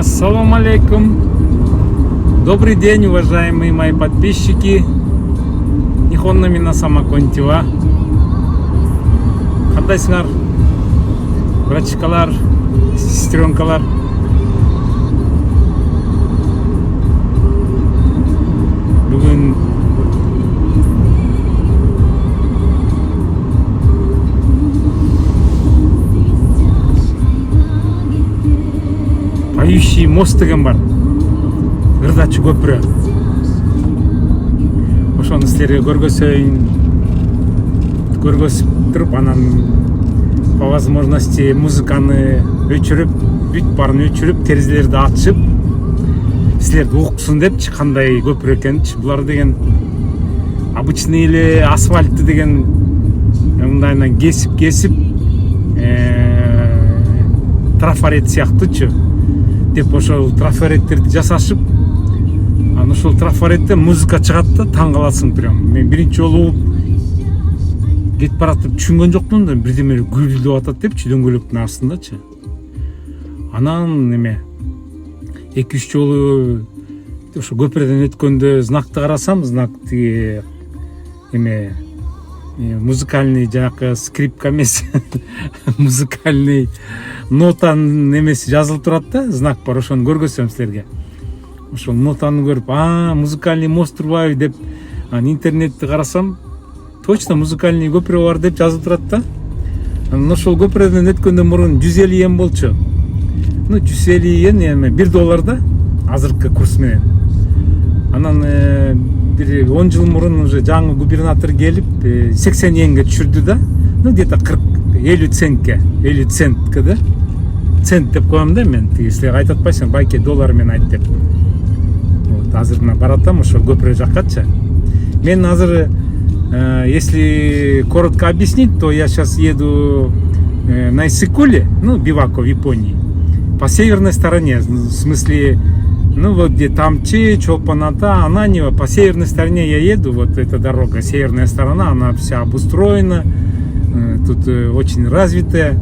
Ассаламу алейкум. Добрый день, уважаемые мои подписчики. Нихонна минасама контива. Кандайсыңар, братчикалар, сестренкалар. Бүгін Поющий мост деген бар. Ырдачы көпірі. Ошоны силерге көргөзүп туруп, анан по возможности музыканы өчүрүп, бүт барын өчүрүп, терезелерди ачып, силерди уксун депчи, кандай көпүрө экенчи. Булар деген обычный эле асфальтты деген мындайынан кесип трафарет сыяктуучу деп ошол трафареттерди жасашып, анан ошол трафареттен музыка чыгат да, таң каласың прям. Мен биринчи жолу кетип баратып түшүнгөн жокмун да, бирдеме гүлдөп атат депчи, дөңгөлөктүн астындачы. Анан эме 2-3 жолу ошо көпүрөдөн өткөндө знакты карасам, знак тиги эме музыкальный, жанакы скрипка эмес, музыкальный нотанын эмеси жазылып турат да, знак бар, ошону көргөзсөм силерге. Ошол нотаны көрүп, музыкальный мост турбайбы деп, интернетти карасам, точно музыкальный көпүрө бар деп жазылып турат да. Анан ошол көпүрөдөн өткөндөн мурун 150 йен болчу. 150 йен эми $1 да, азыркы курс менен. Анан бир 10 жыл мурун уже жаңы губернатор келип 80 йенге түшүрдү да. Где-то 50 центке да. Цент деп коем да мен. Тиги силер айтып атпайсың, байке доллар менен айт деп. Вот, азыр мына баратам ошол көпүрө жаккачы. Мен азыр, если коротко объяснить, то я сейчас еду на Иссык-Куле, Бивако в Японии, по северной стороне, в смысле, вот где Тамчи, Чолпан-Ата, Ананьево, по северной стороне я еду, вот эта дорога, северная сторона, она вся обустроена, тут очень развитая,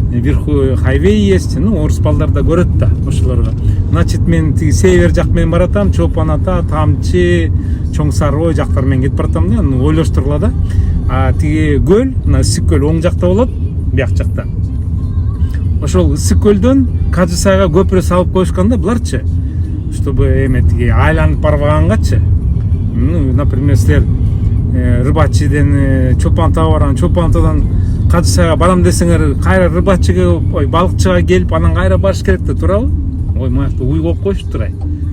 вверху хайвей есть, орус балдарда көрөт да ошолорго. Значит, мен тиги север жак менен баратам, Чолпан-Ата, Тамчи, Чоң-Сарой жактар менен кетип баратам да, ойлоштургула да. А тиги көл, мына Иссык-Көл оң жакта болот, бияк жакта. Ошол Иссык-Көлдөн Кажысайга көпүрө салып коюшкан да буларчы, чтобы эме тиги айланып барбагангачы. Например, силер рыбачыден Чолпан-Атага барган, Чолпан-Атадан Кажысайга барам десеңер, кайра рыбачыга, балыкчыга келип, анан кайра барыш керек да, туурабы? Моякта уй коюп коюшту турай.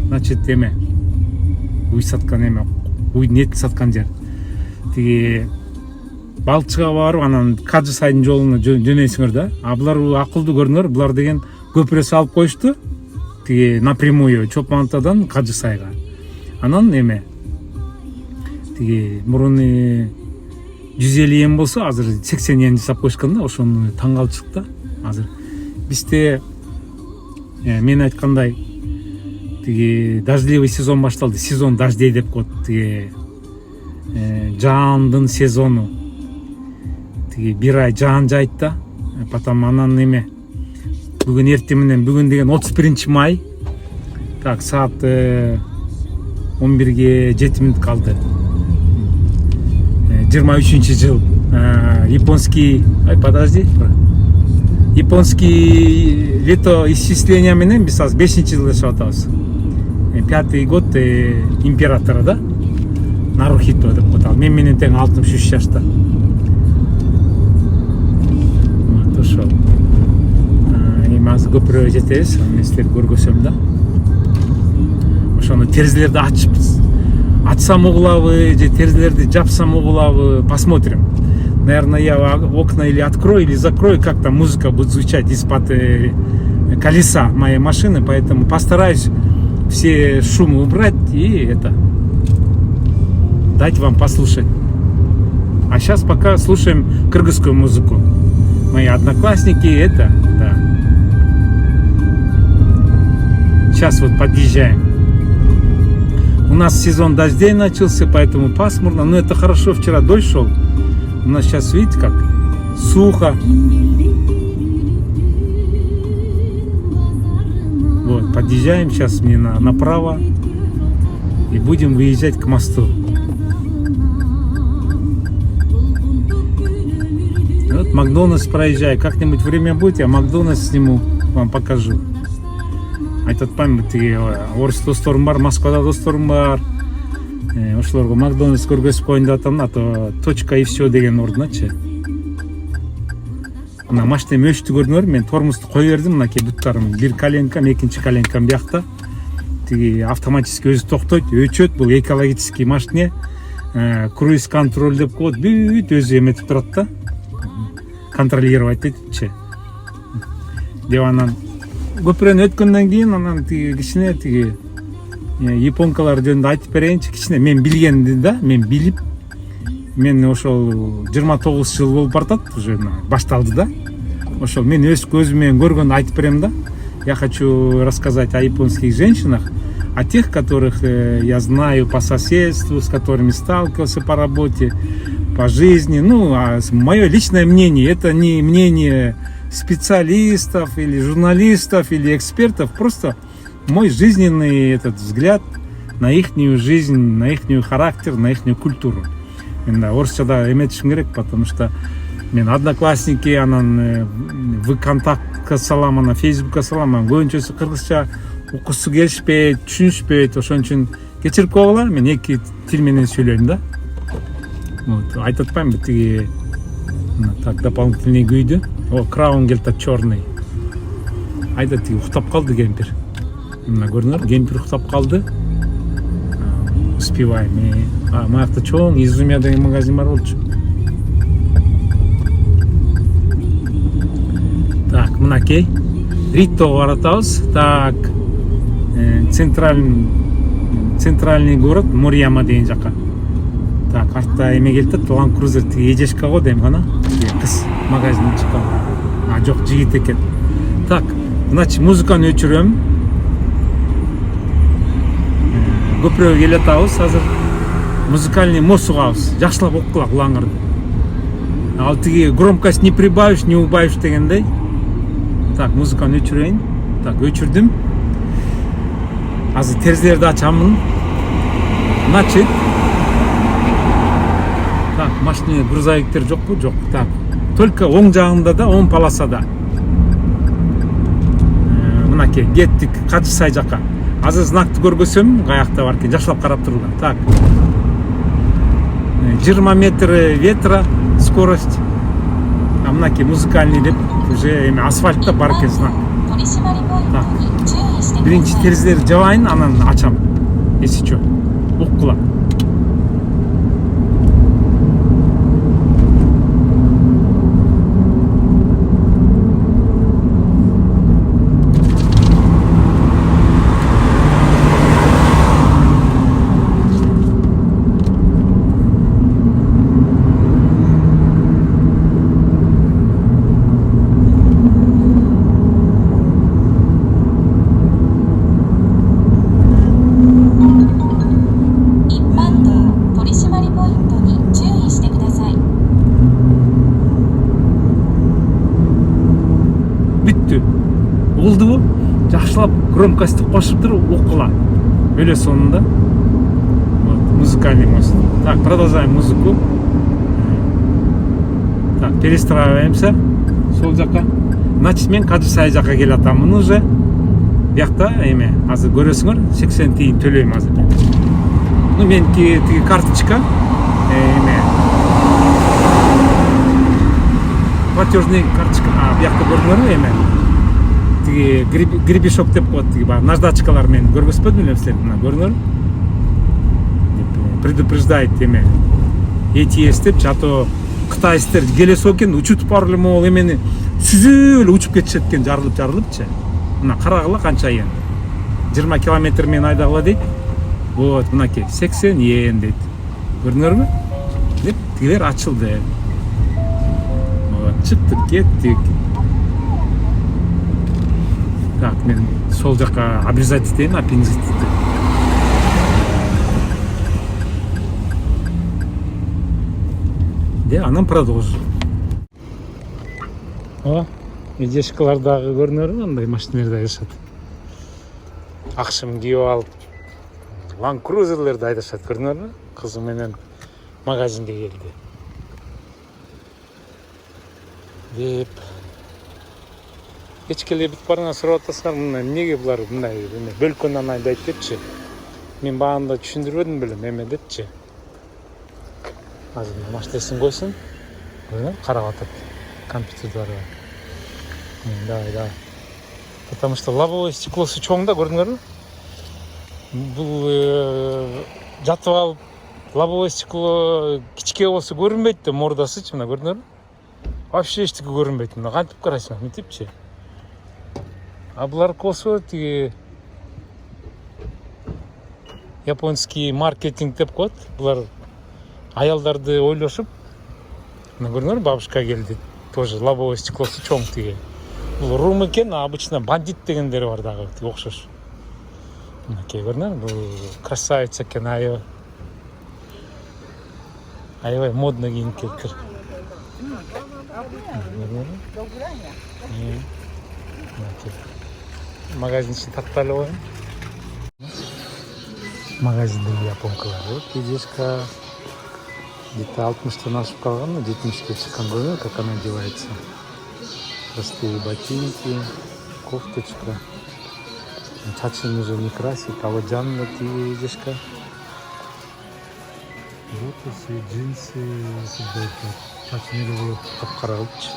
Значит, эме уй саткан эме, уйдун этин саткан жер. Тиги балыкчыга барып, анан Кажысайдын жолуна жөнөйсүңөр да. А булар акылдуу көрүнөр, булар деген көпүрө салып коюшту. Тиги напрямую Чолпан-Атадан Кажысайга. Анан эме тиги мурун 150 йен болсо, азыр 80 йен жасап коюшкан да, ошону таң калчык да. Азыр бизде мен айткандай тиги дождливый сезон башталды. Сезон дождей деп коет, тиги жаандын сезону. Тиги бир ай жаан жайт да. Потом анан эме бүгүн эртең менен, бүгүн деген 31 май. Так, саат 11-ге 7 мүнөт калды. 23 жыл. Японский, японский лето исчисления менен биз азыр 5-чи жылда жашап атабыз. 5-й год императора да, Нарухито деп коет. Ал мен менен тең 63 жашта. Вот ошол. Эми азыр көпүрөгө жетебиз, мен силерге көргөзөм да. Ошону терезелерди ачыпбыз. Ачсам угулабы, же терезелерди жапсам угулабы, посмотрим. Наверное, я окна или открою, или закрою, как там музыка будет звучать из-под колеса моей машины, поэтому постараюсь все шумы убрать и дать вам послушать. А сейчас пока слушаем кыргызскую музыку. Мои одноклассники, да. Сейчас вот подъезжаем. У нас сезон дождей начался, поэтому пасмурно. Но это хорошо, вчера дождь шел. У нас сейчас, видите, как сухо. Вот. подъезжаем сейчас мне направо и будем выезжать к мосту. Вот Макдональдс проезжаю. Как-нибудь время будет, я Макдональдс сниму, вам покажу. Айтатпаймынбы, тиги орыс досторум бар, Москвада досторум бар. Ошолорго Макдональдс көргөзүп коеюн деп атам, а то точка и все деген ордуначы. Мына машинем өчтү көрдүңөр, мен тормозду кое бердим, мынакей буттарым, бир коленкам, экинчи коленкам биякта. Тиги автоматически өзү токтойт, өчөт, бул экологический машине. Круиз контроль деп коет, бүт өзү эметип турат да. Контролировать этчи. Деп анан көпүрөнү өткөндөн кийин анан тиги кичине тиги японкалар жөнүндө айтып берейинчи, кичине мен билгенди да, мен билип, мен ошол 29 жыл болуп бартат, уже башталды да. Ошол мен өз көзүм менен көргөндү айтып берем да. Я хочу рассказать о японских женщинах, о тех, которых я знаю по соседству, с которыми сталкивался по работе, по жизни. Ну, а мое личное мнение, это не мнение специалистов или журналистов или экспертов, просто мой жизненный этот взгляд на ихнюю жизнь, на ихнюю характер, на ихнюю культуру. Енді орысшада эметишим керек, потому что мен одноклассники, анан ВКонтактка салам, анан Фейсбукка салам, анан көбүнчөсү кыргызча окуусу келишпейт, түшүнүшпөйт, ошон үчүн кечирип койгула, мен эки тил менен сүйлөйм да. Вот, айтатпаймынбы тиги так дополнительный күйдү. О, краун келта черный. Айда тиги уктап калды кемпир. Мына көрүңөр, кемпир уктап калды. Успеваем. Маяқта чоң Изумия деген магазин бар болчу. Так, мынакей Риттого баратабыз. Так, центральный город Морияма деген жака. Так, артта эме келтет, Ланд Крузер тиги эжешка го дейм гана. Кыз магазинден чыккан. А жок, жигит экен. Так, значит, музыканы өчүрөм. Көпүрөгө келатабыз азыр. Музыкальный мост угабыз. Жакшылап окугула кулаңарды. Ал тиги громкость не прибавишь, не убавишь дегендей. Так, музыканы өчүрөйүн. Так, өчүрдүм. Азыр терезелерди ачамын. Значит, так, машина грузовиктер жокпу? Жок. Так, только оң жагында да, оң полосада. Мынакей, кеттик Качы сай жака. Азыр знакты көргөсөм, каякта бар экен, жакшылап карап туруңар. Так. 20 метры ветра скорость. А мынакей музыкальный деп уже эме асфальтта бар экен знак. Так. Биринчи терезелерди жабайын, анан ачам. Если чо. Уккула. Болдубу? Жакшылап громкостьти кошуп туруп окула. Өлө сонунда. Вот, музыкальный мост. Так, продолжаем музыку. Так, перестраиваемся. Сол жака. Значит, мен Качы сай жака келатамын уже. Биякта эме, азыр көрөсүңөр, 80 тиын төлөйм азыр. Ну, меники тиги карточка. Эме. Платежный карточка. Биякта көрдүңөрбү эме? Тиги гребешок деп коет, тиги бар наждачкалар мен көргөзбөдүм эле силер, мына көрүңөр. Предупреждает эме. ETS депчи, а то кытайстер келесо экен, учутуп барып эле могул эмени сүзүп эле учуп кетишет экен, жарылыпчы. Мына карагыла канча ен. 20 километр мен айдагыла дейт. Вот, мынакей 80 йен дейт. Көрдүңөрбү? Деп тигилер ачылды. Вот, чыктык, кеттик. Так, мен сол жака обрезать этейин, аппендицит. Де, анан продолжим. О, эжешкалар дагы көрүнөр, андай машиналар да жашат. акшым кийип алып Land Cruiser'лерди айдашат, көрдүңөрбү? Кызы менен магазинге келди. Деп кечке бит барына сурап атасыңар, эмнеге булар мындай бөлкөнөн айдайт депчи. Мен багында түшүндүрбөдүм белем, эме депчи. Азыр машинесин койсун. Карап атат компьютерди бар. Да. Потому что лобовое стеклосу чоң да, көрдүңөрбү? Бул жатып алып лобовое стекло кичке болсо көрүнбөйт да, мордасычы мына, көрдүңөрбү? Вообще эчтеке көрүнбөйт, мына кантип карайсың, мынтипчи. А булар болсо тиги японский маркетинг деп коет. Булар аялдарды ойлошуп, мына көрдүңөрбү, бабушка келди, тоже лобовое стеклосу чоң тиги. Бул рум экен, обычно бандит дегендери бар дагы, окшош. Мынакей көрдүңөрбү, бул красавица экен, аябай модно кийинип келиптир. Магазин ичин тартпай эле коеюн. Магазиндеги японкалар, кедешка где-то 60-тан ашып калган, 70-ке чыккан, көрдүңбү, как она одевается. Простые ботинки, кофточка. Чачын уже не красит, а вот жанна кедешка. Ботасы, джинсы, чачын эле болуп капкара кылчу.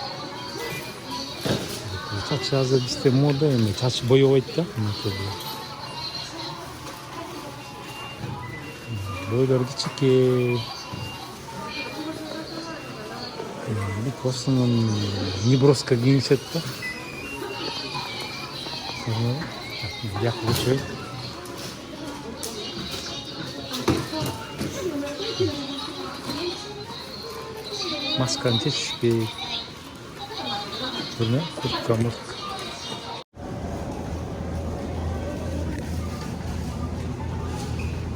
Чачы азыр бизде мода эми, чачы боебойт да. Бойлор кичике. В основном неброско кийинишет да. Бияк көчөй. Масканы чечишпей. Bunu kurtlamak.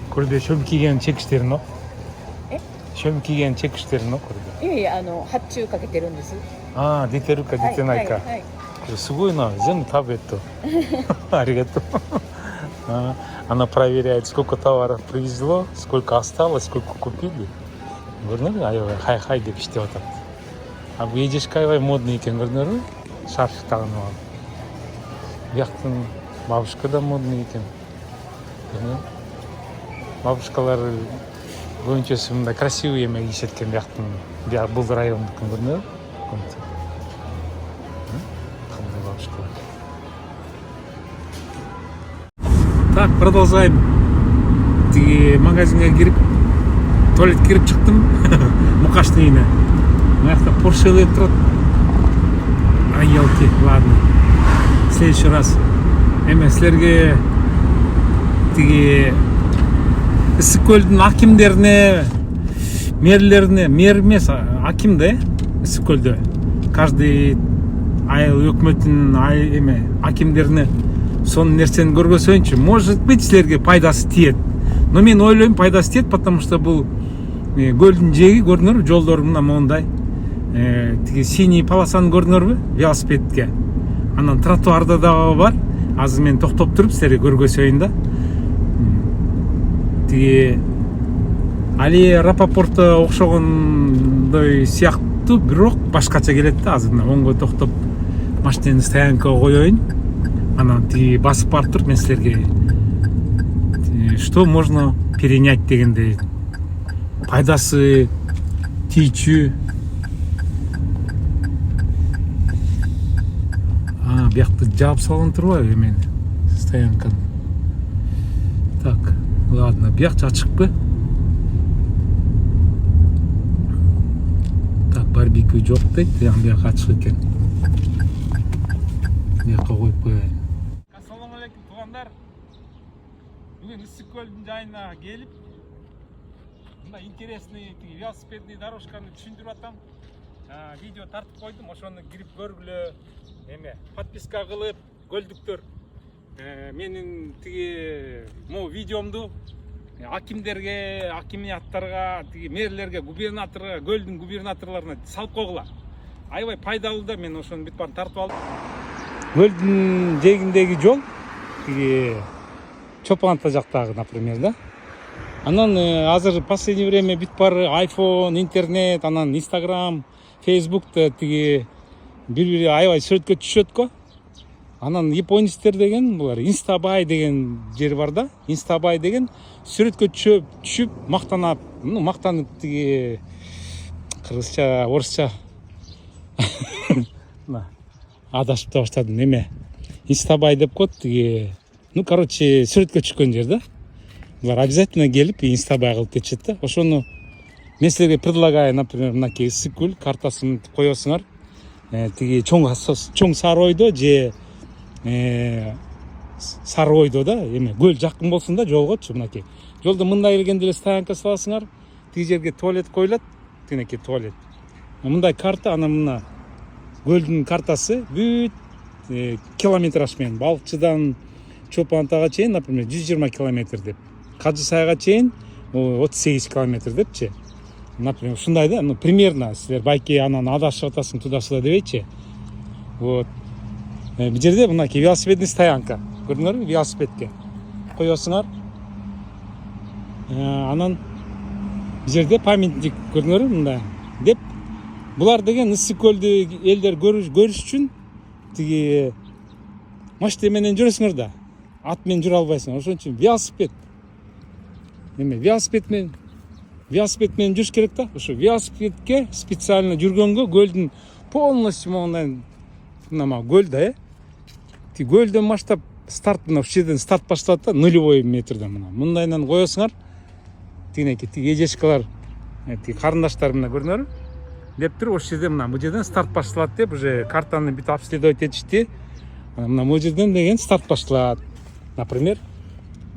Kurda şöm kiygen çekişlerin o? Şöm kiygen çekişlerin o kurda? 発注かけてるんです。出てるか出てないか。これすごいな、全部食べと。ありがとう。Она проверяет, сколько товаров привезло, сколько осталось, сколько купили. Көрдүңөрбү, аябай хай-хай деп иштеп атат. А бу эжешке аябай модный экен, көрдүңөрбү? Шарф тагынып алып. Бияктын бабушка да модный экен. Бабушкалар көбүнчөсү мындай красивый эме кийишет экен бияктын. Бул райондукун, көрдүңөрбү? Кандай бабушкалар. Так, продолжаем. Тиги магазинге кирип, туалет кирип чыктым. Мукаштын үйүнө. Мына жакта Поршелер турат. Ай, елки, ладно. В следующий раз. Эме силерге тиги ысык көлдүн акимдерине, мэрлерине, мэр эмес, аким да, ысык көлдө. Каждый айыл өкмөттүн эме акимдерине сонун нерсени көргөзсөйүнчү. Может быть, силерге пайдасы тиет. Но мен ойлойм, пайдасы тиет, потому что бул көлдүн жээги, көрдүңөрбү, жолдор мына мондай. Тиги синий полосаны көрдүңөрбү? Велосипедке. Анан тротуарда дагы бар. Азыр мен токтоп туруп силерге көргөзөйүн да. Тиги Алия Рапопорто окшогондой сыяктуу, бирок башкача келет да. Азыр мына оңго токтоп машинени стоянкага коеюн. Анан тиги басып барып туруп мен силерге что можно перенять дегендей пайдасы тийчү. Биякты жаап салган турбайбы эмени? Стоянканы. Так, ладно, бияк ачыкпы? Так, барбекю жок дейт, бияк ачык экен. Бияка коюп коеюн. Ассалому алейкум, туугандар. Бүгүн Ысык көлдүн жайына келип, мына интересный велосипедный дорожканы түшүндүрүп атам. Видео тартып койдум, ошону кирип көргүлө. Эме подписка кылып, көлдүктөр менин тиги могу видеомду акимдерге, акимияттарга, тиги мэрлерге, губернаторго, көлдүн губернаторлоруна салып койгула. Аябай пайдалуу да, мен ошону бүт баарын тартып алдым. Көлдүн жээгиндеги жол тиги Чопан Ата жактагы, например, да. Анан азыр последнее время бүт баары iPhone, интернет, анан Instagram, Facebook'та тиги бири аябай сүрөткө түшөт го. Анан японецтер деген булар Instabuy деген жер бар да. Instabuy деген сүрөткө түшүп мактанып тиги кыргызча, орусча адашып да баштадым неме. Instabuy деп коет тиги. Короче, сүрөткө түшкөн жер да. Булар обязательно келип Instabuy кылып кетишет да. Ошону мен силерге предлагаю, например, мынакей ысык-көл картасын коесуңар. Тиги чоң сары ойдо же сары ойдо да, эме көл жакын болсун да жолгочу. Мынакей жолдо мындай келгенде эле стоянка саласыңар, тиги жерге туалет коюлат, тигинекей туалет. Мындай карта, анан мына көлдүн картасы бүт километраж менен Балыкчыдан Чопан Атага чейин, например, 120 километр деп. Кажы сайга чейин 38 километр депчи. Например, ушундай да, примерно силер байке анан адашып атасың тудасыла дебейчи. Вот. Бул жерде мынакей велосипедный стоянка. Көрдүңөрбү? Велосипедке коесуңар. Анан бул жерде памятник көрдүңөрбү мындай деп. Булар деген ысык көлдү элдер көрүш үчүн тиги машина менен жүрөсүңөр да. Ат менен жүрө албайсың. Ошон үчүн велосипед. Велосипед менен жүрүш керек да. Ошо велосипедке специально жүргөнгө көлдүн полностью мондай көл да, Ти көлдөн баштап старт мына ушул жерден старт башталат да, нулевой метрден мындайынан коесуңар. Тигинекей тиги эжешкалар, тиги карындаштар мына көрдүңөрбү? Деп туруп ошол жерден мына бул жерден старт башталат деп уже картаны бүт обследовать этишти. Мына бул жерден деген старт башталат. Например,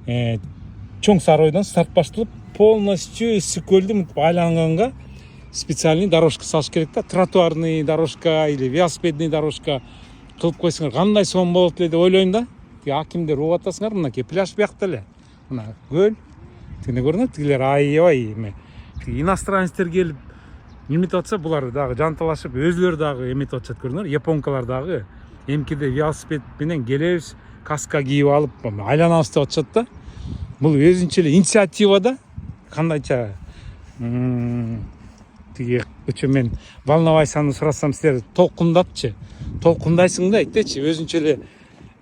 чоң сары ойдон старт башталып, полностью ысык көлдү мынтип айланганга специальный дорожка салыш керек да. Тротуарный дорожка или велосипедный дорожка кылып койсоңор кандай сонун болот эле деп ойлойм да. Тиги акимдер угуп атасыңар, мынакей пляж биякта эле. Мына көл. Тигине көрүнөт, тигилер аябай эме. Тиги иностранецтер келип неметип атса, булар дагы жанталашып, өзүлөрү дагы эметип атышат көрүнөр. Японкалар дагы эмкиде велосипед менен келебиз, каска кийип алып, айланабыз деп атышат да. Бул өзүнчө эле инициатива да. Кандайча тиги өчө мен волновайсаны сурасам силер толкундапчы. Толкундайсың да айтечи, өзүнчө эле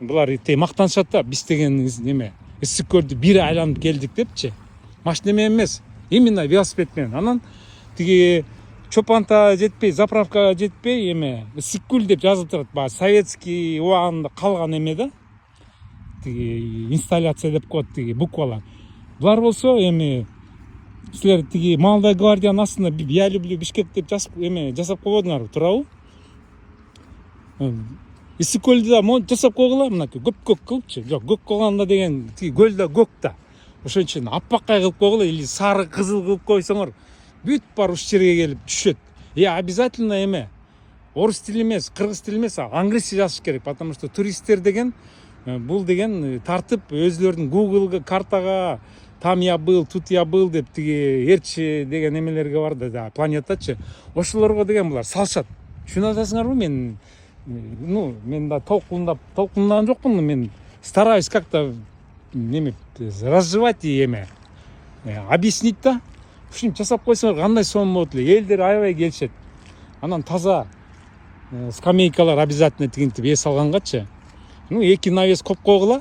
булар мактанышат да. Биз деген неме, ысык көлдү бир айланып келдик депчи. Машина менен эмес, именно велосипед менен. Анан тиги Чопан Ата жетпей, заправкага жетпей эме ысык көл деп жазылып турат. Баягы советский убагында калган эме да. Тиги инсталляция деп коет тиги буквалар. Булар болсо эми силер тиги Молодая гвардиянын астына я люблю Бишкек деп жасап койбодуңарбы, туурабы? Ысык көлдү да жасап койгула, мынакей көк кылыпчы. Жок, көк кылганда деген тиги көл да көк да. Ошон үчүн аппаккай кылып койгула или сары кызыл кылып койсоңор, бүт бар ушул жерге келип түшөт. Обязательно эме орус тили эмес, кыргыз тили эмес, англисче жазыш керек, потому что туристтер деген бул деген тартып өзүлөрүнүн Google картага там я был, тут я был деп тиги эрчи деген эмелерге бар да, планетачы. Ошолорго деген булар салышат. Түшүнүп атасыңарбы? Мен да толкундаган жокмун, мен стараюсь как-то разжевать и объяснить да. Ушинтип жасап койсоңор кандай сонун болот эле. Элдер аябай келишет. Анан таза скамейкалар обязательно тигинтип эс алгангачы. Эки навес коп койгула.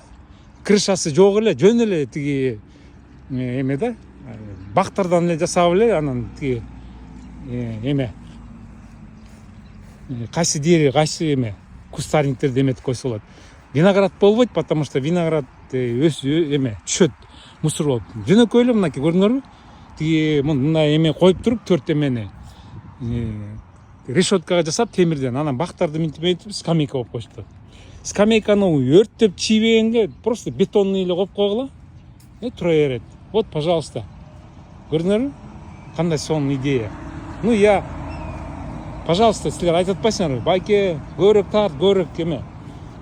Крышасы жок эле, жөн эле тиги эме да. Бактардан эле жасап эле, анан тиги эме кайсы дерево, кайсы эме кустарниктер деметип койсо болот. Виноград болбойт, потому что виноград түшөт мусор болуп. Жөнөкөй эле мынакей көрдүңөрбү? Тиги мындай эме коюп туруп, төрт эмени решеткага жасап темирден, анан бактарды мынтип скамейка коюп коюшту. Скамейканы өрттөп чийбегенге просто бетонный эле коюп койгула. Тура берет. Вот, пожалуйста. Көрдүңөрбү? Кандай сонун идея. Пожалуйста, силер айтып атпайсыңарбы? Байке, көбүрөөк тарт, көбүрөөк эме.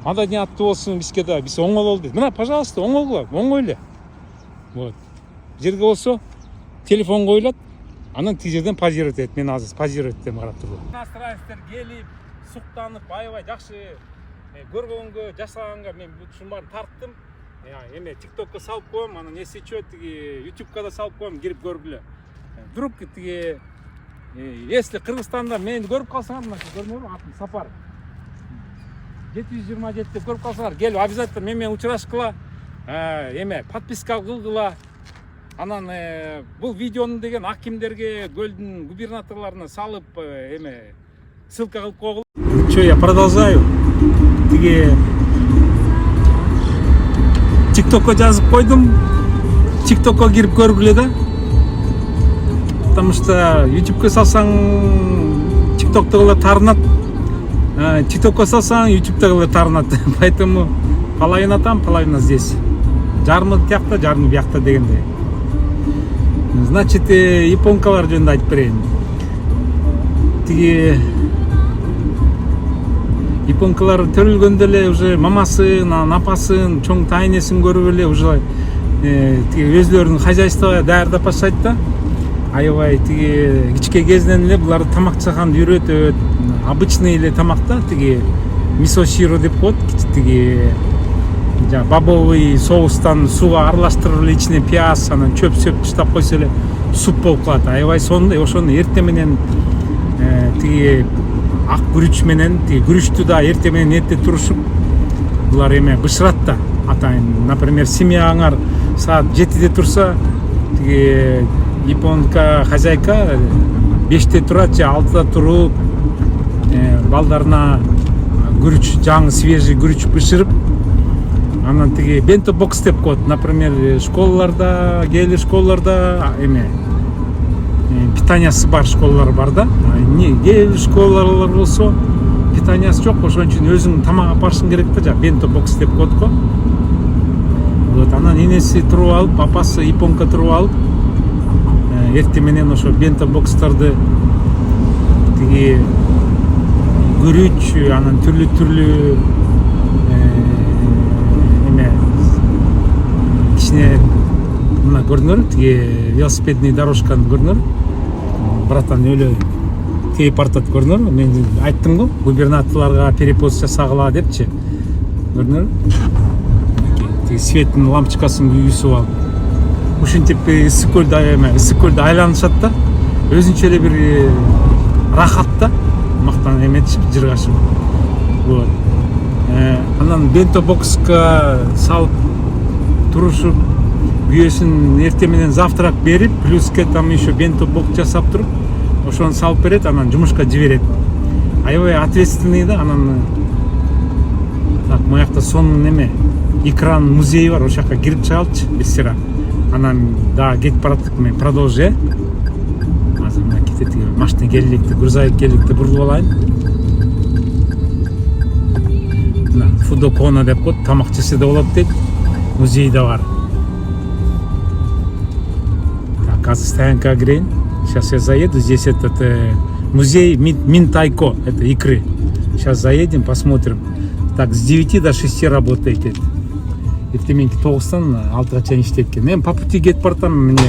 Маданияттуу болсун бизге да, биз оңол дейт. Мына, пожалуйста, оңой эле. Вот. Жерге болсо телефон коюлат, анан тиги жерден позировать этет. Мен азыр позировать этем карап турдум. Иностранецтер келип, суктанып, аябай жакшы көргөнгө, жасаганга мен ушунун баарын тарттым. эме тиктокко салып коем, анан эси чөт тиги ютубка да салып коем, кирип көргүлө. Вдруг тиги если Кыргызстанда мени көрүп калсаңар, мына көрүнөбү атым Сапар 727 деп көрүп калсаңар, келип обязательно менен учурашкыла, эме подписка кылгыла. Анан бул видеону деген акимдерге, көлдүн губернаторлоруна салып эме ссылка кылып койгула. Чё, я продолжаю. Тиги тиктокко жазып койдум. Тиктокко кирип көргүлө да. Потому что ютубка салсаң тиктоктогулар таарынат. Тиктокко салсаң ютубтогулар таарынат. Поэтому половина там, половина здесь. Жарымы тиякта, жарымы биякта дегендей. Значит, японкалар жөнүндө айтып берейин. Тиги японкалар төрөлгөндө эле уже мамасын, апасын, чоң тайнесин көрүп эле уже тиги өзлөрүнүн хозяйство даярдап баштайт да. Аябай тиги кичке кезинен эле булар тамак жагганды үйрөтөт. Обычный эле тамакта тиги мисоширо деп коет, тиги бобовый соустан сууга аралаштырып эле ичине пияз, анан чөп таштап койсо эле суп болуп калат. Аябай сонун, ошону эртең менен тиги ак күрүч менен, тиги күрүчтү да эртең менен эрте турушуп булар эме бышырат да. Атайын, например, семьяңар саат 7-де турса, тиги японка хозяйка 5-те турат же 6-да туруп, балдарына күрүч, жаңы свежий күрүч бышырып, анан тиги бенто бокс деп коет. Например, школаларда, кээли школаларда эме питаниясы бар школалар бар да. Кээли школалар болсо питаниясы жок, ошон үчүн өзүң тамак алып барышың керек да, бенто бокс деп коет го. Вот, анан энеси туруп алып, апасы японка туруп алып, эртең менен ошо бенто бокстарды тиги күрүч, анан түрлүү эме кичине мына көрдүңөр, тиги велосипедный дорожканы көрдүңөр. Братан өлө тейип бартат, көрдүңөр. Мен айттым го, губернаторлорго перепост жасагыла депчи. Көрдүңөр. Тиги светтин лампочкасын күйгүзүп алып. Ушинтип ысык көлдү айланышат да. Өзүнчө эле бир рахат да. Мактан эметишип, жыргашып. Вот. Анан бенто бокска салып турушуп, күйөсүн эртең менен завтрак берип, плюске там еще бенто бокс жасап туруп, ошону салып берет, анан жумушка жиберет. Аябай ответственный да. Анан так, моякта сонун эме экран музейи бар, ошол жака кирип чыгалчы бесера. Анан да кетип бараттык, мен продолжи. Азыр мына кетет, машина келилекти, грузовик келилекти, бурулуп алайын. Мына фудокона деп коет, тамак жесе да болот дейт. Музей да бар. Так, азыр стоянкага кирейин. Сейчас я заеду, здесь этот музей Минтайко, это икры. Сейчас заедем, посмотрим. Так, с 9 до 6 работает это. Эртеменки 9-тан 6-га чейин иштейт экен. Мен по пути кетип баратам, мне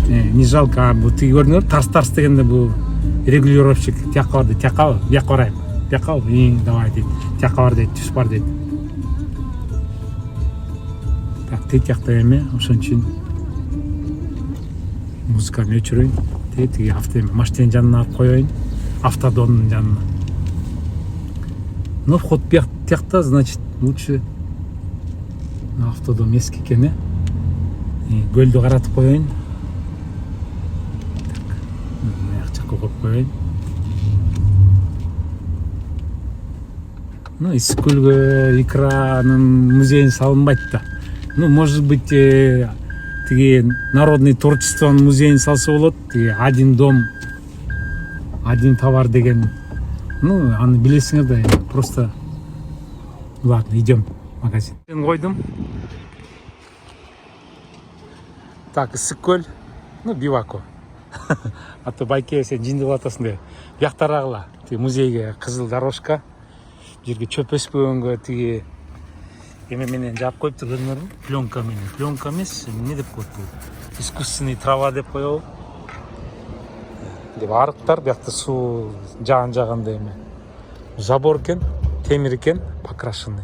не жалко. Бул тиги көрдүңөр, тарс дегенде бул регулировщик тияка бар дейт, тияка, бияка барайм. Бияка, давай дейт. Тияка бар дейт, түз бар дейт. Так, тиякта эме, ошон үчүн музыканы өчүрөйүн. Тиги машинанын жанына алып коеюн, автодонун жанына. Но вход тиякта, значит, лучше автодом эски экен, көлдү каратып коеюн. Так, мына жакка коюп коеюн. Ну, ысык көлгө икранын музейин салынбайт да. Ну, может быть, тиги народный творчествонун музейин салса болот. Тиги один дом, один товар деген. Ну, аны билесиңер да, просто. Ладно, идем в магазин. Мен койдум. Так, ысык көл. Ну, бивако. А то байке сен жиндеп атасың деп. Бияктарагыла. Тиги музейге кызыл дорожка. Жерге чөп өспөгөнгө тиги эме менен жаап коюпту, көрдүңөрбү? Пленка менен. Пленка эмес, эмне деп коет бул? Искусственный трава деп коебу. Деп арыктар, биякта суу жааганда эме. Забор экен, темир экен, покрашенный.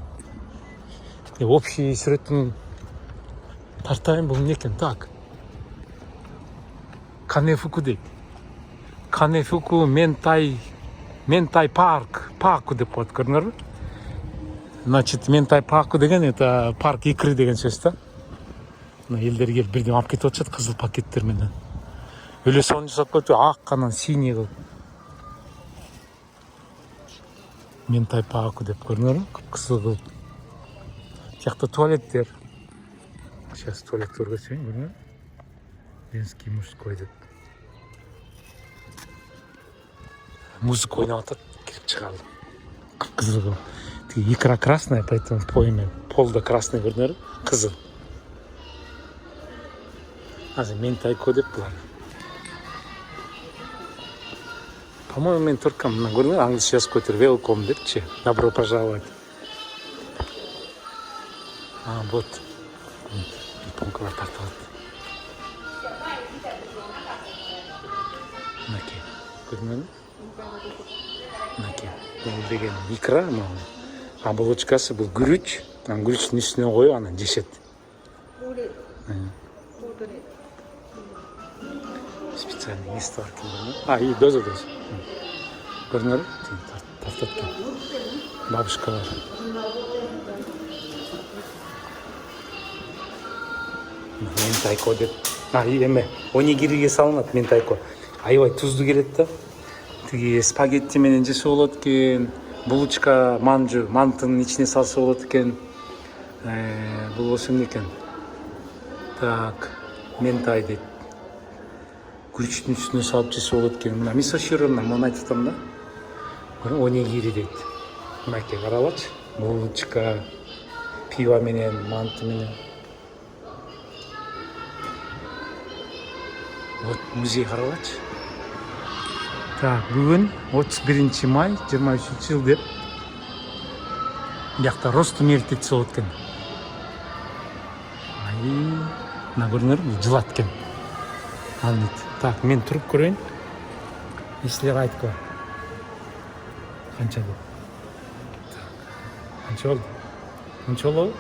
общий сүрөтүн тартайын. Бул эмне экен? Так, Канефуку дейт. Канефуку ментай парку деп коет, көрдүңөрбү? Значит, ментай парку деген это парк икры деген сөз да. Элдер келип бирдеме алып кетип атышат кызыл пакеттер менен. Өлөсөнү жасап коюпту, ак анан синий кылып. Ментай парку деп, көрдүңөрбү? Кызыл кылып. Тиякта туалеттер. Сейчас туалетти көргөзөйүн, көрдүңөрбү? Женский, мужской деп. Музыка ойнап атат, кирип чыгалы. Кызыл кылып. Икра красная, поэтому пол да красный, көрдүңөрбү? Кызыл. Азыр ментайко деп булар. По-моему, мен туркам, мына көрдүңөр, англисче жазып коюптур, welcome депчи. Добро пожаловать. Вот. Японкалар тартып алат. Мынакей, көрдүңөрбү? Мынакей. Бул деген икра, а булочкасы бул күрүч. Анан күрүчтүн үстүнө коюп, анан жешет. Специальный лист бар екен. И доза. Көрдүңөрбү? Тартат экен. Бабушкалар. Ментайко деп. Эме, онигириге салынат ментайко. Аябай туздуу келет да. Тиги спагетти менен жесе болот экен. Булочка, манжу, мантынын ичине салса болот экен. Бул болсо эмне экен? Так, ментай дейт. Күрүчтүн үстүнө салып жесе болот экен. Мына мисо широну муну айтып атам да. Онигири дейт. Мынакей каралачы. Булочка, пиво менен, манты менен. Вот музей каралачы. Так, бүгүн 31 май 23 жыл деп. Биякта ростум эртетсе болот экен. Мына көрүңөрбү, жылат экен. Так, мен туруп көрөйүн. Эсилер айтып. Канча деп? Канча болду? Канча болобу?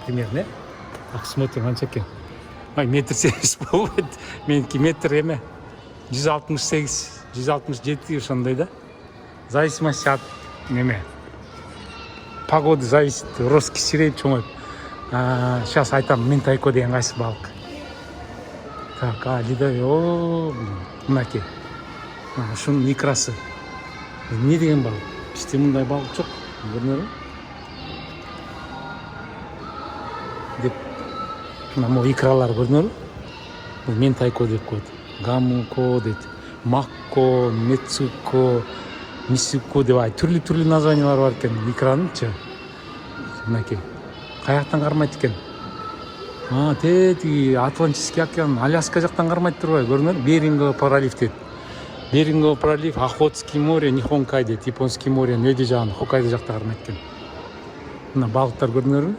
Примерно. Так, смотрим, канча экен. Метр 80 болот. Меники метр эме. 168, 167 ошондой да. В зависимости от неме. Погода зависит, рост кичирейип чоңойт. Сейчас айтам, ментайко деген кайсы балык. Так, лидо, мынакей. Ушунун икрасы. Эмне деген балык? Бизде мындай балык жок. Көрдүңөрбү? Деп. Мына икралар көрдүңөрбү? Бул ментайко деп коет. Гамуко дейт. Макко, мецуко, мисуко деп түрлүү названиялар бар экен икранынчы. Мынакей. Каяктан кармайт экен? Тети Атлантический океан, Аляска жактан кармайт турбайбы, көрдүңөрбү? Беринговый пролив дейт. Беринговый пролив, Охотский море, Нихонкай дейт. Японский море өйдө жагын Хоккайдо жакта кармайт экен. Мына балыктар көрдүңөрбү?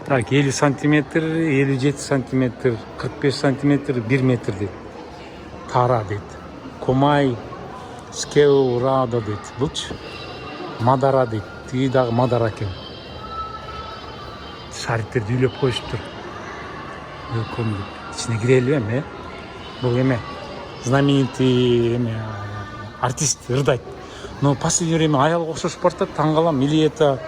Так, 50 сантиметр, 57 сантиметр, 45 сантиметр, 1 метр дейт. Тара дейт. Комай, скеу, радо дейт. Булчу мадара дейт. Тиги дагы мадара экен. Шариктерди үйлөп коюшуптур. Welcome деп. İçine girelim mi? Bu эме знаменитый артист ырдайт. Но в последнее время аялга окшошуп баратат, таң калам. Или это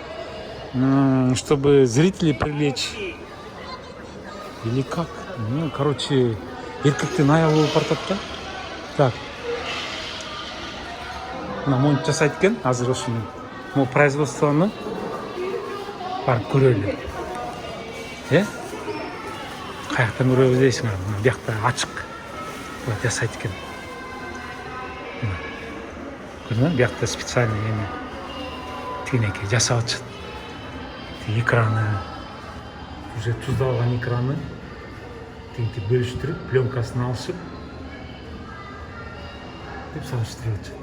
чтобы зрителей привлечь? Или как? Короче, эркектен аял болуп баратат да. Так. Мына монт жасайт экен, азыр ушуну. Могу производствону барып көрөлү. Каяктан көрөбүз дейсиңер? Биякта ачык. Буга жасайт экен. Көрдүңөрбү? Биякта специальный эме тигинекей жасап атышат. Экраны уже туздалган экраны тигинтип бөлүштүрүп, пленкасын алышып деп салыштырып атышат.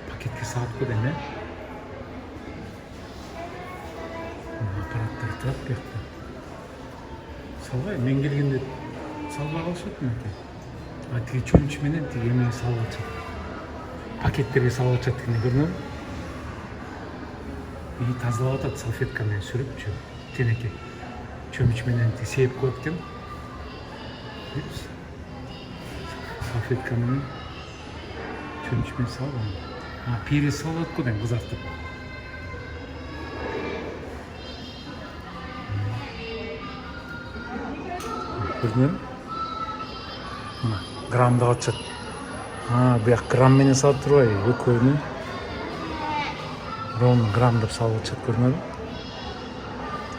Пакетке салып коет эме. Аппараттар турат биякта. Салбай, мен келгенде салбай калышат мынакей. Тиги чөнүч менен тиги эме салып атышат. Пакеттерге салып атышат тигине, көрдүңөрбү? үй тазалап атат салфетка менен сүрүпчү тенеке чөмүч менен сээп коет экен салфетка менен чөмүч менен салып пире салып атат го дейм кызартып көрдүңөрбү мына граммдап атышат бияк грамм менен салып турбайбы экөөнү ровно граммдап салып атышат көрдүңөрбү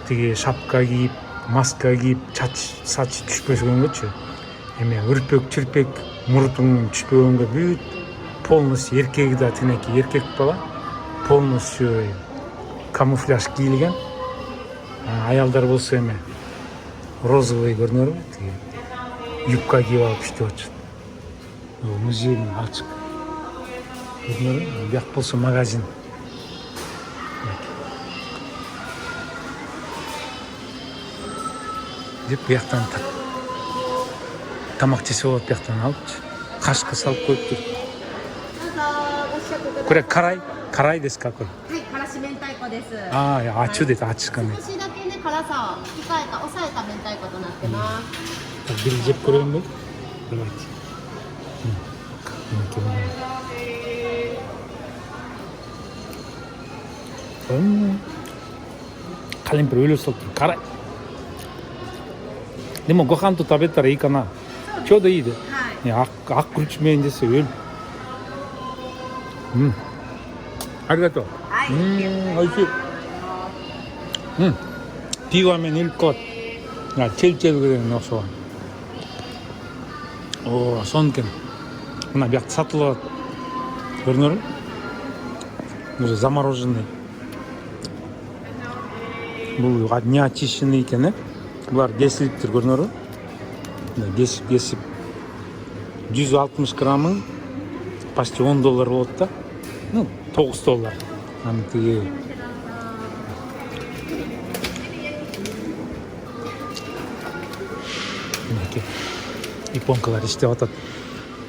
тиги шапка кийип маска кийип сачы түшпөгөнгөчү эме үрпөк чирпек мурутуң түшпөгөнгө бүт полностью эркеги да тинеки эркек бала полностью камуфляж кийилген аялдар болсо эме розовый көрдүңөрбү тиги юбка кийип алып иштеп атышат музейдин ачык көрдүңөрбү бияк болсо магазин деп бияктан тамак жесе болот бияктан алыпчы кашка салып коюптурこれ辛いですかこれはい、からし明太子です。ачуу дейт ачышкан少しだけね、辛さを控えた、抑えた明太子となってます。бир жеп көрөйүнбү давайте калемпир өлө салыптыр карайでもご飯と食べたらいいかなちょうどいいでак күрүч менен жесе өлүпありがとう美味しいпивомен өлүп калат чел-челгиден окшогон сонукен мына биякта сатылып атат көрдүңөрбү уже замороженный бул не очищенный экен булар кесилиптир көрдүңөрбү кесип 160 граммың почти $10 болот да $9 аны тиги японкалар иштеп атат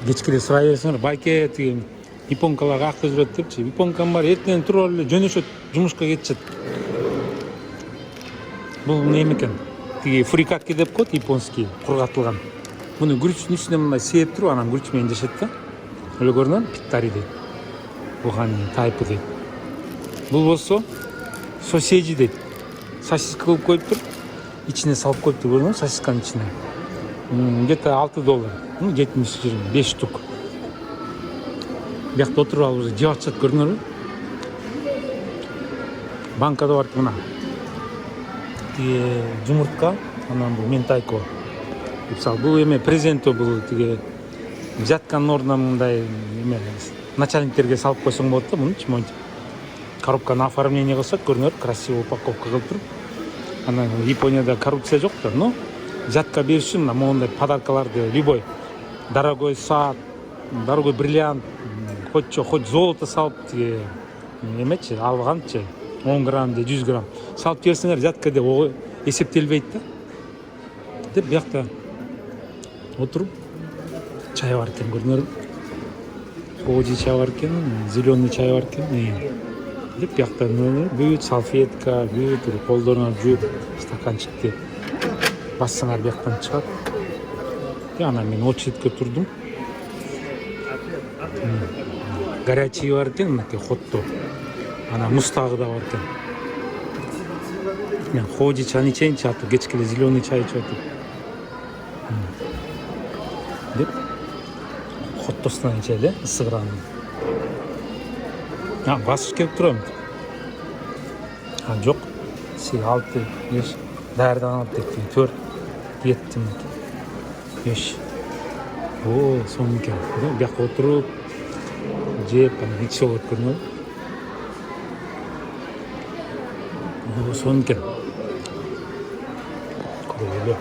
кечкиде сурай берсеңер байке тиги японкалар каякта жүрөт депчи японкам бар эртең туруп алып эле жөнөшөт жумушка кетишет бул неме экен тиги фурикаке деп коет японский кургатылган муну күрүчтүн ичине мындай сээп туруп анан күрүч менен жешет да өлө көрүнөбү питтари дейт бухани тайпы дейт бул болсо соседи дейт сосиска кылып коюптур ичине салып коюптур көрдүңбү сосисканын ичине где-то $6 5 штук биякта отуруп алып уже жеп атышат көрдүңөрбү банкада бар мына тиги жумуртка анан бул ментайко мисалы бул эме презенто бул тиги взятканын ордуна мындай эме начальниктерге салып койсоң болот да мынтип монтип коробканы оформление кылышат көрдүңөр красиво упаковка кылып туруп анан Японияда коррупция жок да но взятка бериш үчүн мына моундай подаркаларды любой дорогой саат дорогой бриллиант хоть золото салып тиги эмечи алганчы 10 грамм же 100 грамм салып жиберсеңер взятка деп эсептелбейт да деп биякта отуруп чай бар экен көрдүңөрбү ходжи чай бар экен зеленый чай бар экен деп биякта бүт салфетка бүт колдоруңар жууп стаканчикти бассаңар бияктан чыгат анан мен очередке турдум горячий бар экен мынакей хотто анан мустагы да бар экен мен ходжи чайын ичейинчи атып кечке эле зеленый чай ичип атып деп хоттосунан ичели ысыгырааны басыш келип турам жок 6 5 даярданып деп 4 7 5 сонун экен бияка отуруп жеп анан ичсе болот көрдүңөрбү сонун экен көрөлү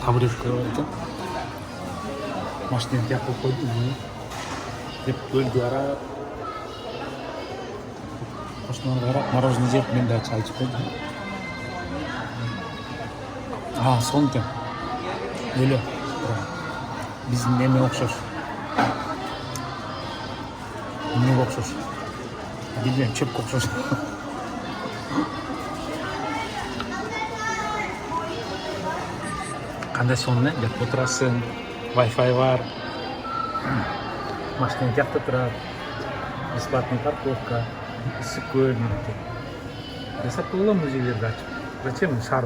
табуретка бар экен машинени тияк кылып койдум деп көлгө карап кошуналарга карап мороженое жеп мен дагы чай ичип койдум сонун экен өлө биздин эме окшош Эмнеге окшош? Билбейм, чөпкө окшош. Кандай сонун, деп отурасың, Wi-Fi бар. Машина жакта турат. Бесплатный парковка, ысык көл менен. Жасап музейлерди ачып. Зачем шаар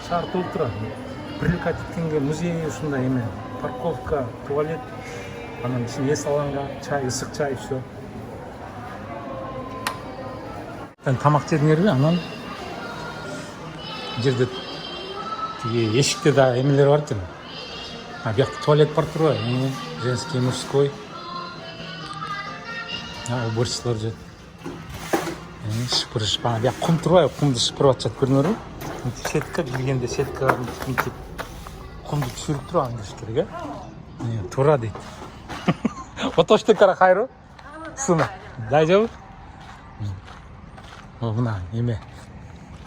шаар толуп турат? Привлекательный музей ушундай эме, парковка, туалет, анан ичинде эс алаңга, чай, ысык чай, все. Тамак жедиңерби, анан жерде тиги эшикте да эмелер бар экен. Бuyakta tuvalet бар турбайбы? Женский, мужской. Уборщицалар же. Шыпырыш, бияк кум турбайбы? Кумду шыпырып атышат, көрдүңөрбү? Сетка билгенде сетка мынтип кумду түшүрүп туруп аңдыш керек, туура дейт. Отошту кара кайры? Сына. Дайжабы? Мына эме.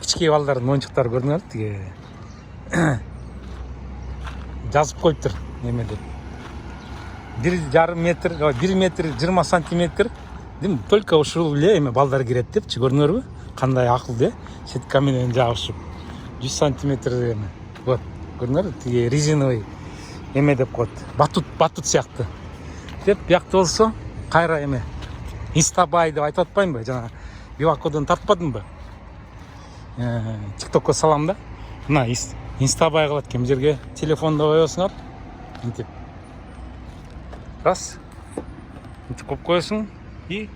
Кичке балдардын оюнчуктары көрдүңөр, тиги жазып коюптур немеде. 1,5 метр, 1 метр 20 сантиметр. Дем только ушул эле эме балдар кирет депчи, көрдүңөрбү? Кандай акылды, сетка менен жабышып. 100 сантиметр эме. Вот, көрдүңөрбү? Тиги резиновый эме деп коет. Батут сыяктуу. Деп биякта болсо, кайра эме. Инстабай деп айтып атпаймынбы? Жана Бивакодон тартпадымбы? ТикТокко салам да. Мына инстабай кылат экен, бу жерге телефонду коесуңар. Мынтип. Раз. Мынтип коюп коесуң и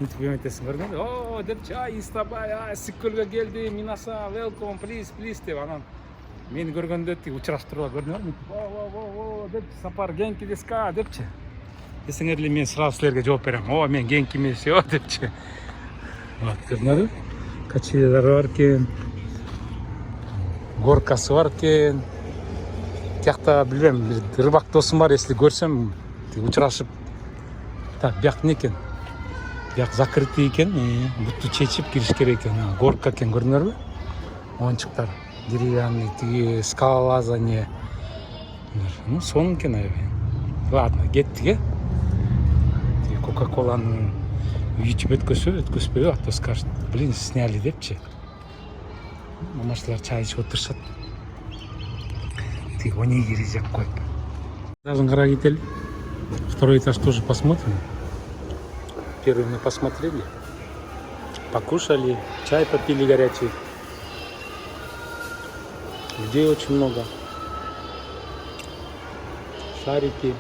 мынтип эметесиң, көрдүңбү? О, депчи, инстабай, Ысык-көлгө келдим, Минаса, welcome, please деп анан мени көргөндө тиги учураштырып, көрдүңөрбү? О, деп сапар генки деска депчи. Десеңер эле мен сразу силерге жооп берем. О, мен генки эмес, депчи. Вот, көрдүңөрбү? Качелер бар экен. Горкасы бар экен. Тиякта билбейм, бир рыбак досум бар, если көрсөм, учурашып. Так, бияк не экен? Бияк закрытый экен, бутту чечип кириш керек экен. Горка экен, көрдүңөрбү? Оюнчуктар, деревянный, тиги скалолазание. Ну, сонун экен аябай. Ладно, кеттик, Тиги Кока-коланын үйүтүп өткөзбөйбү, а то скажет, блин, сняли депчи. Мамашалар чай ичип отурушат. Тиги онигири жеп коюп. Даже кара кетели. Второй этаж тоже посмотрим. Первый мы посмотрели. Покушали, чай попили горячий. Людей очень много. Шарики.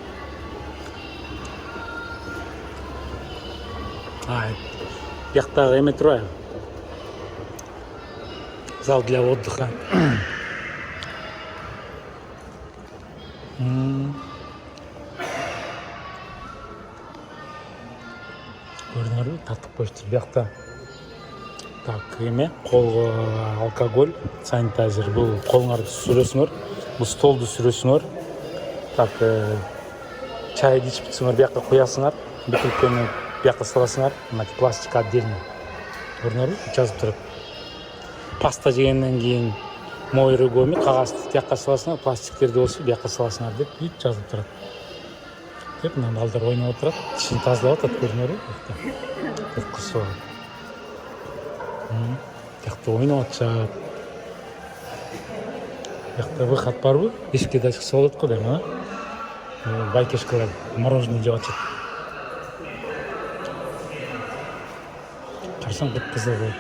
Бияктагы эме турбайбы? Зал для отдыха. Көрдүңөрбү? Тартып коюштур биякта. Так, эме, колго алкоголь, санитайзер. Бул колуңарды сүрөсүңөр, бул столду сүрөсүңөр. Так, чайды ичип бүтсөңөр, биякка куясыңар. Бутылканы биякка саласыңар. Мына пластик отдельно. Көрдүңөрбү? Жазып турат. Паста жегенден кийин мой рыгоми кагазды тиякка саласыңар, пластиктерди болсо биякка саласыңар деп бүт жазып турат. Деп мына балдар ойноп отурат, тишин тазалап атат, көрдүңөрбү? Куркусу. Тиякта ойноп атышат. Тиякта выход барбы? Эшикке да чыкса болот го дейм, Байкешкалар мороженое жеп атышат. Карасаң кып-кызыл болуп.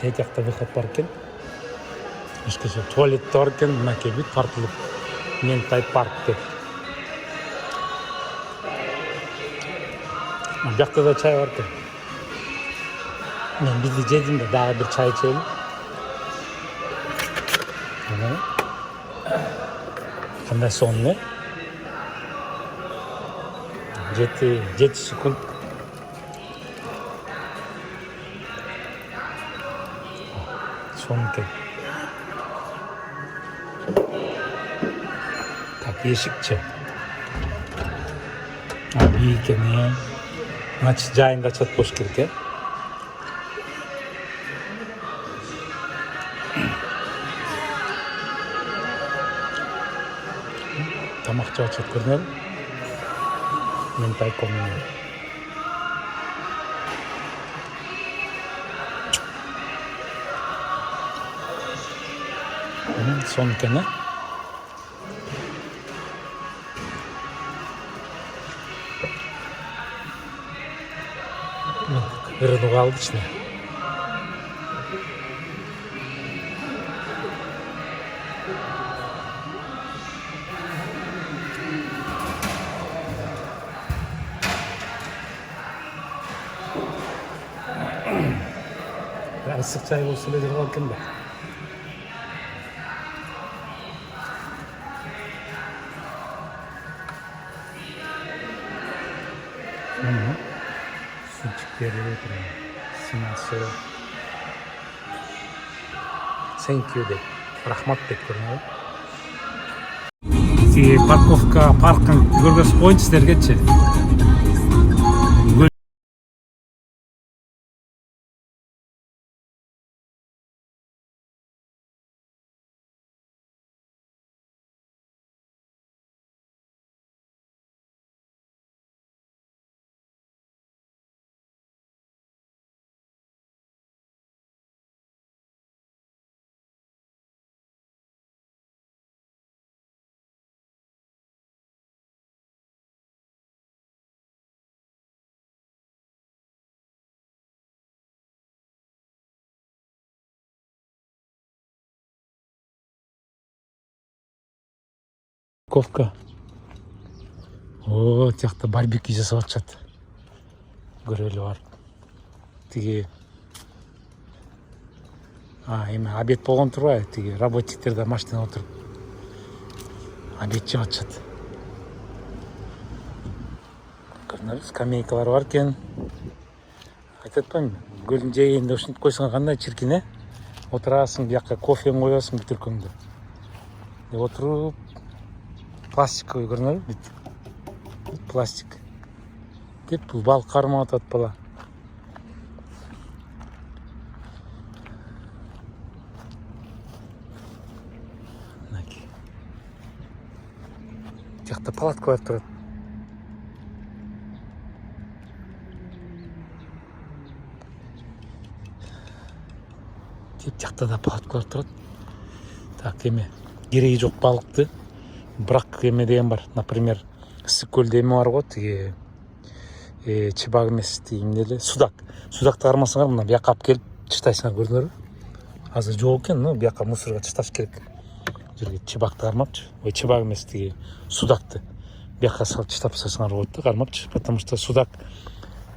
Тиякта выход бар экен. Эшикке туалет бар экен, мынакей бүт тартылып. Ментай парк деп. Биякта да чай бар экен. Мен бизди жедим да, дагы бир чай ичели. Кандай сонун, 7 секунд. Сонун экен. Так, эшикчи. Бийик экен, Значит, жайында чат болуш керек, Тамак жеп атышат, көрдүңөрбү? Ментайко менен. Сон экен, а? Ырынып алды ичине. Ысык чай болсо эле жыргал экен да. Сунчиктери турат. Синасы. Thank you деп. Рахмат деп көрүнөт. Парковка, паркинг көргөзүп коеюнчу силергечи. Парковка. О, тиякта барбекю жасап атышат. Көрөлү бар. Тиги эме обед болгон турбайбы? Тиги работниктер да машинада отуруп обед жеп атышат. Көрүнөбү, скамейкалар бар экен. Айтып атпаймынбы? Көлдүн жээгинде ушинтип койсоң кандай чиркин, э? Отурасың, бияка кофени коесуң бүтүркөңдө. Деп отуруп пластиковый көрүнөбү? Бүт пластик. Деп бул балык кармап атат бала. Мынакей. Тиякта палаткалар турат. Тиякта да палаткалар турат. Так, эме кереги жок балыкты бирок эме деген бар. Например, ысык көлдө эме бар го, тиги чыбак эмес, тиги эмне эле, судак. Судакты кармасаңар мына бияка алып келип чыштайсыңар, көрдүңөрбү? Азыр жок экен, но бияка мусорго чышташ керек. Жерге чыбакты кармапчы. Ой, чыбак эмес, тиги судакты. Бияка салып чыштап тастасаңар болот да, кармапчы. Потому что судак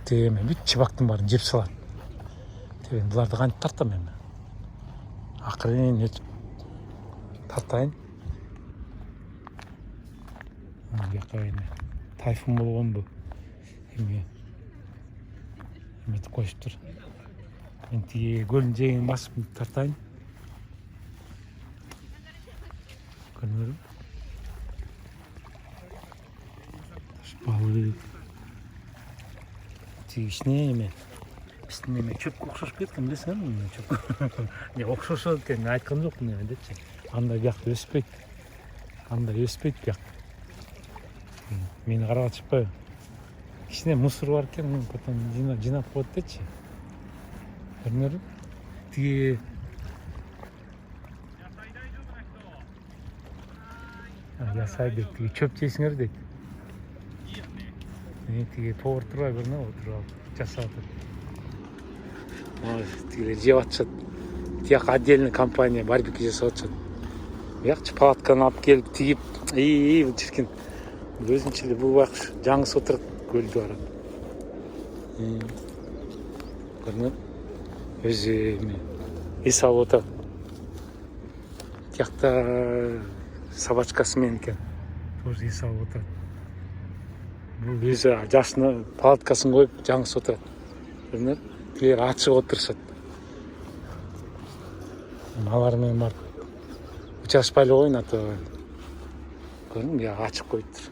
тиги эме бүт чыбактын баарын жеп салат. Тиги буларды кантип тартам эми? Акырын өтүп тартайын. Бияка эме тайфун болгонбу? Эметип коюшуптур. Мен тиги көлдүн жээгин басып тартайын. Көрүнөбү? Балык. Тиги ичине эме чөпкө окшошуп кеткен, билесиңерби? Эмне чөп? Не окшошот экен, мен айткан жокмун эме депчи. Андай биякта өспөйт. Андай өспөйт биякта. Мени карап атышпайбы? Кичине мусор бар экен, потом жинап коет дечи. Көрүнөбү? Тиги ясай дейт, тиги чөп жейсиңер дейт. Тиги повар турбайбы, көрүнөбү? Отуруп жасап атат. Тигилер жеп атышат. Тияка отдельный компания барбекю жасап атышат. Биякчы палатканы алып келип тигип, бул чиркин. Өзүнчө эле бул байкуш жаңысы отурат көлдү карап. Көрүнөбү? Өзү эме эс алып отурат. Тиякта собачкасы менен экен. Тоже эс алып отурат. Бул өзү жашына палаткасын коюп жаңысы отурат. Көрүнөбү? Тилер ачык отурушат. Алар менен барып учашпай эле коеюн, ата. Көрүнү, бияка ачык коюптур.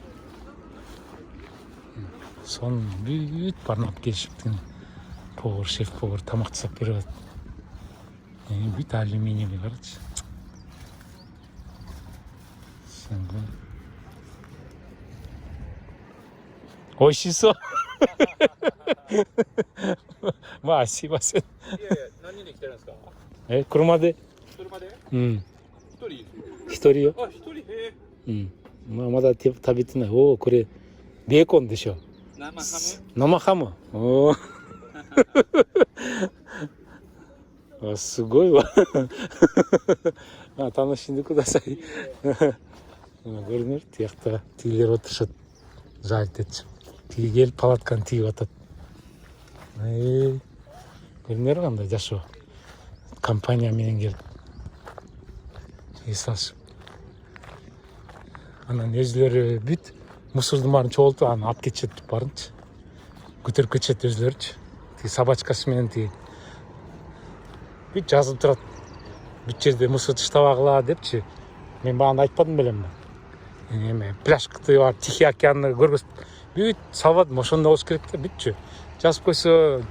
Сонун бүт баарын алып келишиптир. Повар, шеф-повар тамак жасап берип атат. Бүт алюминийлий, карачы. 美味しそう。まあすいません。何人で来てるんですか？車で。車で？うん。一人？一人よ。あ、一人。へえ。うん。まあまだ食べてない。おお、これベーコンでしょ。生ハム？生ハム。おお。あ、すごいわ。あ、楽しんでください。Көрінер, тияқта тийлер отырышады. Жарт етші. Тиігел палатканы тиіп атады. Көрінер қандай жашо. Компания менен келіп. Есашып. Анан өзлері бүт. Мусордың барын чоғылтып, аны ап кетшеді барыншы. Көтеріп кетшеді өзлерічі. Собачкасы менен тиіп. Бүт жазып тұрады. Бүт жерде мусор таштабағыла депші. Мен бағана айтпадым білем бе. Пляшкасы бар, Тихий океанны көргізіп, бүт салбадым, ошонда болуш керек да, бүтчү. Жазып койсо,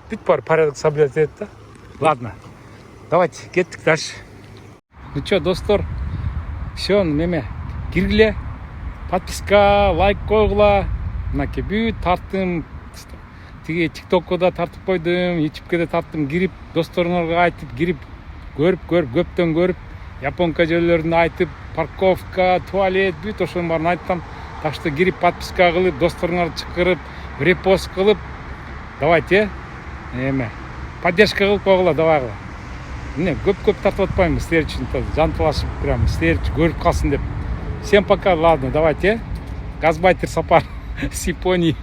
бүт бар порядок соблюдать этет да. Ладно, давайте, кеттик дальше. Ну чё, достор, все, неме, киргиле, подписка, лайк койгула, мынакей бүт тарттым, тиги тиктокко да тартып койдум, ютубке да тарттым, кирип, досторуңарга айтып, кирип, көрүп, көптөн көрүп, японка жерлерин айтып, парковка, туалет, бүт ошонун баарын айттым. Так что кирип подписка кылып, досторуңарды чакырып, репост кылып, давайте, поддержка кылып койгула, давай. Міне, көп тартып атпаймыз силер үчүн, жанталашып прям силер көрүп калсын деп. Всем пока, ладно, давайте. Газбайтер Сапар с Японии.